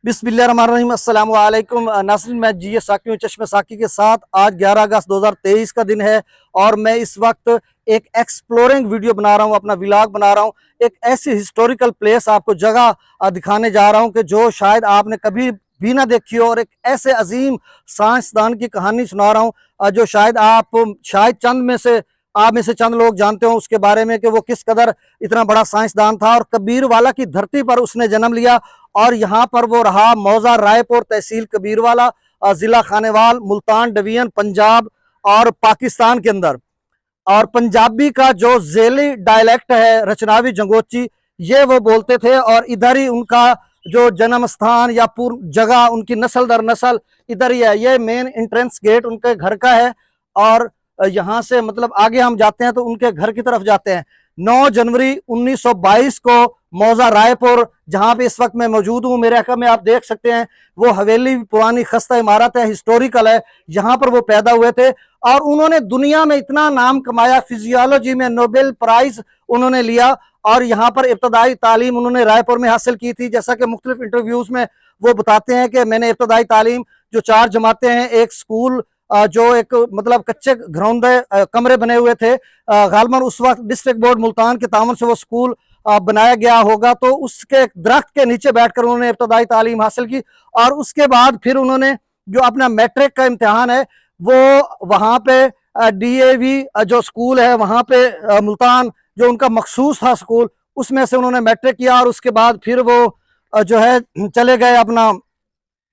बिस्मिल्लाहिर्रहमानिर्रहीम। अस्सलाम वालेकुम नाज़रीन, मैं जी साकी हूँ चश्मे साकी के साथ। आज 11 अगस्त 2023 का दिन है और मैं इस वक्त एक एक्सप्लोरिंग वीडियो बना रहा हूँ, अपना व्लॉग बना रहा हूँ। एक ऐसी हिस्टोरिकल प्लेस आपको जगह दिखाने जा रहा हूँ कि जो शायद आपने कभी भी ना देखी हो, और एक ऐसे अजीम साइंसदान की कहानी सुना रहा हूँ जो शायद आप में से चंद लोग जानते हो उसके बारे में कि वो किस कदर इतना बड़ा साइंसदान था, और कबीरवाला की धरती पर उसने जन्म लिया। और यहाँ पर वो रहा मौजा रायपुर, तहसील कबीरवाला, जिला खानेवाल, मुल्तान डिवीजन, पंजाब और पाकिस्तान के अंदर। और पंजाबी का जो झेली डायलेक्ट है, रचनावी जंगोची, ये वो बोलते थे। और इधर ही उनका जो जन्म स्थान या पूर्व जगह, उनकी नस्ल दर नस्ल इधर ही है। ये मेन एंट्रेंस गेट उनके घर का है। और यहाँ से मतलब आगे हम जाते हैं तो उनके घर की तरफ जाते हैं। 9 जनवरी 1922 को मौजा रायपुर, जहां पे इस वक्त मैं मौजूद हूँ, मेरे हक़ में आप देख सकते हैं वो हवेली पुरानी खस्ता इमारत है, हिस्टोरिकल है। यहाँ पर वो पैदा हुए थे और उन्होंने दुनिया में इतना नाम कमाया। फिजियोलॉजी में नोबेल प्राइज उन्होंने लिया और यहाँ पर इब्तदाई तालीम उन्होंने रायपुर में हासिल की थी। जैसा कि मुख्तलिफ इंटरव्यूज में वो बताते हैं कि मैंने इब्तदाई तालीम जो 4 जमातें हैं, एक स्कूल जो एक मतलब कच्चे घरौंदे कमरे बने हुए थे, गालमन उस वक्त डिस्ट्रिक्ट बोर्ड मुल्तान के तावन से वो स्कूल बनाया गया होगा, तो उसके दरख्त के नीचे बैठकर उन्होंने इब्तदाई तालीम हासिल की। और उसके बाद फिर उन्होंने जो अपना मैट्रिक का इम्तिहान है वो वहाँ पे DAV जो स्कूल है वहाँ पे मुल्तान, जो उनका मखसूस था स्कूल, उसमें से उन्होंने मैट्रिक किया। और उसके बाद फिर वो जो है चले गए अपना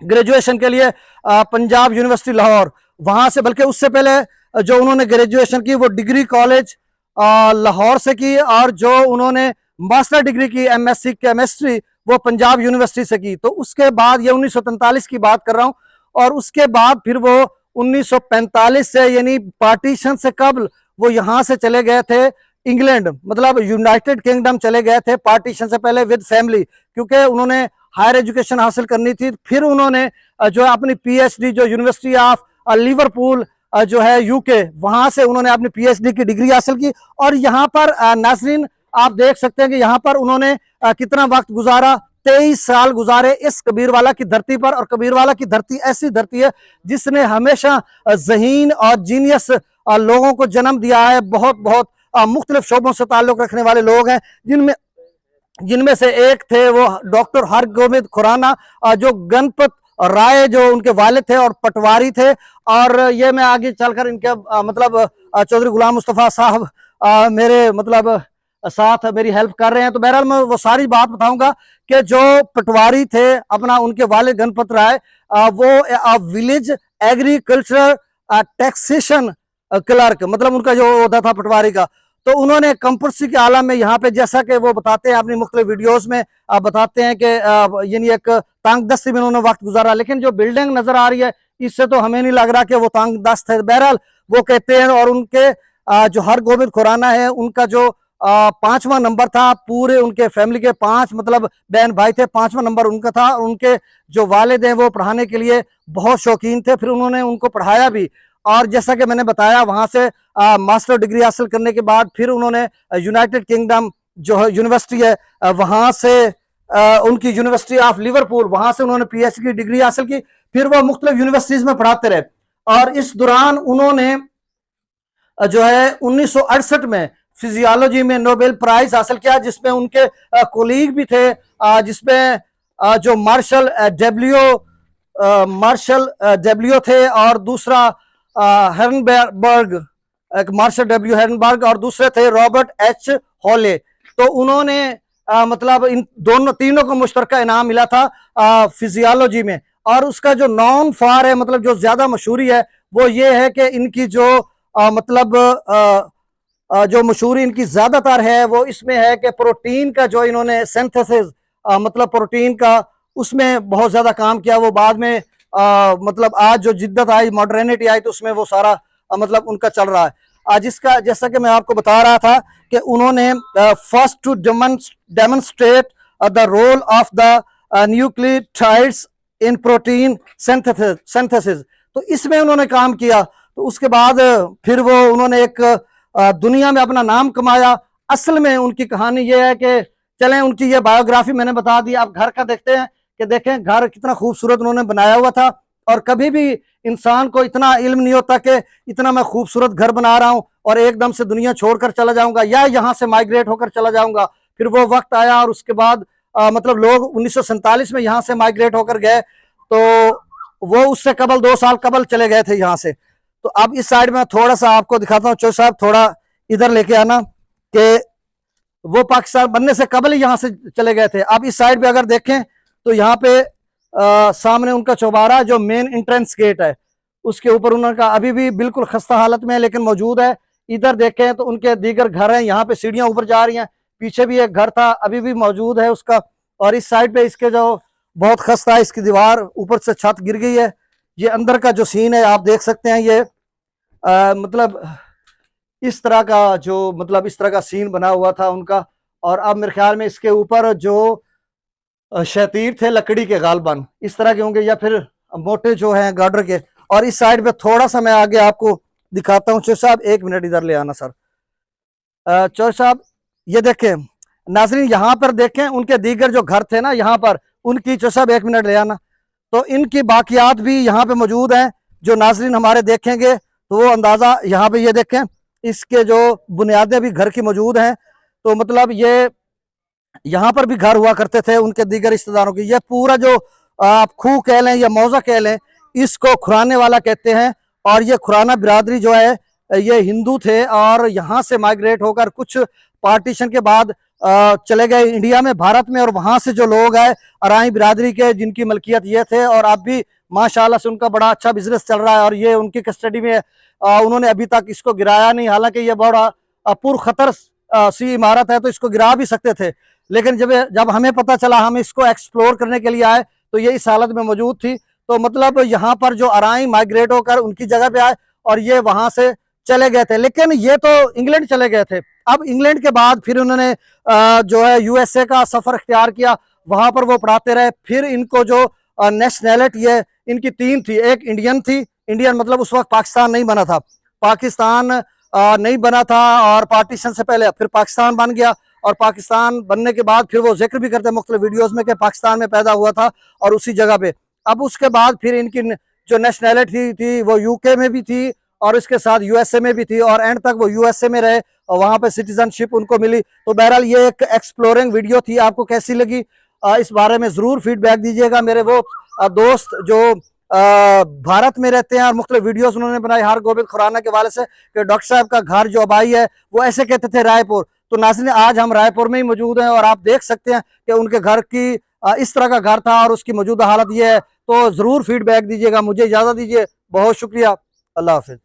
ग्रेजुएशन के लिए पंजाब यूनिवर्सिटी लाहौर। वहां से, बल्कि उससे पहले जो उन्होंने ग्रेजुएशन की वो डिग्री कॉलेज लाहौर से की, और जो उन्होंने मास्टर डिग्री की MSc केमिस्ट्री वो पंजाब यूनिवर्सिटी से की। तो उसके बाद, ये 1943 की बात कर रहा हूँ, और उसके बाद फिर वो 1945 से, यानी पार्टीशन से कबल, वो यहाँ से चले गए थे इंग्लैंड, मतलब यूनाइटेड किंगडम चले गए थे पार्टीशन से पहले विद फैमिली, क्योंकि उन्होंने हायर एजुकेशन हासिल करनी थी। फिर उन्होंने जो है अपनी PhD जो यूनिवर्सिटी ऑफ लिवरपूल जो है UK, वहां से उन्होंने अपनी PhD की डिग्री हासिल की। और यहाँ पर नाज़रीन आप देख सकते हैं कि यहाँ पर उन्होंने कितना वक्त गुजारा, 23 साल गुजारे इस कबीरवाला की धरती पर। और कबीरवाला की धरती ऐसी धरती है जिसने हमेशा ज़हीन और जीनियस लोगों को जन्म दिया है। बहुत बहुत मुख्तलिफ शोबों से ताल्लुक रखने वाले लोग हैं, जिनमें से एक थे वो डॉक्टर हरगोविंद खुराना, जो गणपत राय जो उनके वालिद थे और पटवारी थे। और ये मैं आगे चलकर इनके मतलब चौधरी गुलाम मुस्तफ़ा साहब मेरे मतलब साथ मेरी हेल्प कर रहे हैं। तो बहरहाल मैं वो सारी बात बताऊंगा कि जो पटवारी थे अपना, उनके वालिद गणपत राय, वो विलेज एग्रीकल्चर टैक्सेशन क्लर्क, मतलब उनका जो होता था पटवारी का। तो उन्होंने कंपल्सरी के आलम में यहाँ पे, जैसा कि वो बताते हैं अपनी मुख्तलिफ वीडियोस में, बताते हैं कि यानी एक तंग दस्ती में उन्होंने वक्त गुजारा। लेकिन जो बिल्डिंग नजर आ रही है इससे तो हमें नहीं लग रहा कि वो तंग दस्त है। बहरहाल वो कहते हैं, और उनके जो हरगोविंद खुराना है, उनका जो 5वां नंबर था पूरे उनके फैमिली के, 5 मतलब बहन भाई थे, 5वां नंबर उनका था। और उनके जो वालिद हैं वो पढ़ाने के लिए बहुत शौकीन थे, फिर उन्होंने उनको पढ़ाया भी। और जैसा कि मैंने बताया, वहां से मास्टर डिग्री हासिल करने के बाद फिर उन्होंने यूनाइटेड किंगडम जो यूनिवर्सिटी है वहां से उनकी यूनिवर्सिटी ऑफ लिवरपूल, वहां से उन्होंने PhD की डिग्री हासिल की। फिर वो मुख्तलिफ यूनिवर्सिटीज में पढ़ाते रहे। और इस दौरान उन्होंने जो है 1968 में फिजियोलॉजी में नोबेल प्राइज हासिल किया, जिसमें उनके कोलीग भी थे, जिसमें जो मार्शल डब्ल्यू थे, और दूसरा हेरनबर्ग, मार्शल डब्ल्यू हेरनबर्ग, और दूसरे थे रॉबर्ट H हॉले। तो उन्होंने मतलब इन तीनों को मुश्तरका इनाम मिला था फिजियोलॉजी में। और उसका जो नॉन फार है, मतलब जो ज्यादा मशहूरी है, वो ये है कि इनकी जो मतलब जो मशहूरी इनकी ज्यादातर है वो इसमें है कि प्रोटीन का जो इन्होंने सिंथेसिस, मतलब प्रोटीन का, उसमें बहुत ज्यादा काम किया। वो बाद में मतलब आज जो जिद्दत आई, मॉडर्निटी आई, तो उसमें वो सारा मतलब उनका चल रहा है। जिसका, जैसा कि मैं आपको बता रहा था कि उन्होंने first to demonstrate the role of the nucleotides in protein synthesis, तो इसमें उन्होंने काम किया। तो उसके बाद फिर वो उन्होंने एक दुनिया में अपना नाम कमाया। असल में उनकी कहानी ये है कि, चलें उनकी ये बायोग्राफी मैंने बता दी, आप घर का देखते हैं कि देखें घर कितना खूबसूरत उन्होंने बनाया हुआ था। और कभी भी इंसान को इतना इल्म नहीं होता कि इतना मैं खूबसूरत घर बना रहा हूं और एकदम से दुनिया छोड़कर चला जाऊंगा या यहाँ से माइग्रेट होकर चला जाऊंगा। फिर वो वक्त आया और उसके बाद मतलब लोग 1947 में यहाँ से माइग्रेट होकर गए, तो वो उससे कबल 2 साल कबल चले गए थे यहाँ से। तो अब इस साइड में थोड़ा सा आपको दिखाता हूँ, चौधरी साहब थोड़ा इधर लेके आना, कि वो पाकिस्तान बनने से कबल ही यहाँ से चले गए थे। अब इस साइड पे अगर देखें तो यहाँ पे सामने उनका चौबारा जो मेन एंट्रेंस गेट है उसके ऊपर उनका अभी भी बिल्कुल खस्ता हालत में है लेकिन मौजूद है। इधर देखें तो उनके दीगर घर हैं, यहाँ पे सीढ़ियां ऊपर जा रही हैं, पीछे भी एक घर था अभी भी मौजूद है उसका। और इस साइड पे इसके जो बहुत खस्ता है, इसकी दीवार ऊपर से छत गिर गई है। ये अंदर का जो सीन है आप देख सकते हैं, ये मतलब इस तरह का जो मतलब इस तरह का सीन बना हुआ था उनका। और अब मेरे ख्याल में इसके ऊपर जो शतीर थे लकड़ी के गालबन इस तरह के होंगे या फिर मोटे जो हैं गार्डर के। और इस साइड पे थोड़ा सा मैं आगे आपको दिखाता हूँ। चौधरी साहब 1 मिनट इधर ले आना सर। चौधरी साहब ये देखें नाजरीन, यहाँ पर देखें उनके दीगर जो घर थे ना यहाँ पर, उनकी चौधरी साहब 1 मिनट ले आना, तो इनकी बाकियात भी यहाँ पे मौजूद हैं जो नाजरीन हमारे देखेंगे तो वो अंदाजा यहाँ पे ये देखें इसके जो बुनियादें भी घर की मौजूद हैं। तो मतलब ये यहाँ पर भी घर हुआ करते थे उनके दीगर रिश्तेदारों की। ये पूरा जो आप खूह कह लें या मौजा कह लें, इसको खुराने वाला कहते हैं। और ये खुराना बिरादरी जो है ये हिंदू थे और यहाँ से माइग्रेट होकर कुछ पार्टीशन के बाद चले गए इंडिया में, भारत में। और वहां से जो लोग आए अराई बिरादरी के, जिनकी मलकियत ये थे और अब भी माशाल्लाह से उनका बड़ा अच्छा बिजनेस चल रहा है और ये उनकी कस्टडी में उन्होंने अभी तक इसको गिराया नहीं। हालांकि ये बड़ा पुरखतर सी इमारत है तो इसको गिरा भी सकते थे, लेकिन जब हमें पता चला, हम इसको एक्सप्लोर करने के लिए आए तो ये इस हालत में मौजूद थी। तो मतलब यहाँ पर जो अराई माइग्रेट होकर उनकी जगह पे आए और ये वहां से चले गए थे, लेकिन ये तो इंग्लैंड चले गए थे। अब इंग्लैंड के बाद फिर उन्होंने जो है यूएसए का सफर इख्तियार किया, वहां पर वो पढ़ाते रहे। फिर इनको जो नेशनैलिटी है इनकी 3 थी, एक इंडियन थी, इंडियन मतलब उस वक्त पाकिस्तान नहीं बना था, पाकिस्तान नहीं बना था और पार्टीशन से पहले फिर पाकिस्तान बन गया। और पाकिस्तान बनने के बाद फिर वो जिक्र भी करते हैं मुख्तलिफ वीडियोस में कि पाकिस्तान में पैदा हुआ था और उसी जगह पे। अब उसके बाद फिर इनकी जो नेशनैलिटी थी वो यूके में भी थी और इसके साथ यूएसए में भी थी और एंड तक वो यूएसए में रहे और वहां पे सिटीजनशिप उनको मिली। तो बहरहाल ये एक एक्सप्लोरिंग वीडियो थी, आपको कैसी लगी इस बारे में जरूर फीडबैक दीजिएगा। मेरे वो दोस्त जो भारत में रहते हैं और मुख्तलिफ वीडियोस उन्होंने बनाई हर गोबिंद खुराना के वाले से कि डॉक्टर साहब का घर जो अबाई है वो ऐसे कहते थे रायपुर। तो नाज़रीन आज हम रायपुर में ही मौजूद हैं और आप देख सकते हैं कि उनके घर की इस तरह का घर था और उसकी मौजूदा हालत ये है। तो जरूर फीडबैक दीजिएगा। मुझे इजाजत दीजिए, बहुत शुक्रिया, अल्लाह हाफिज।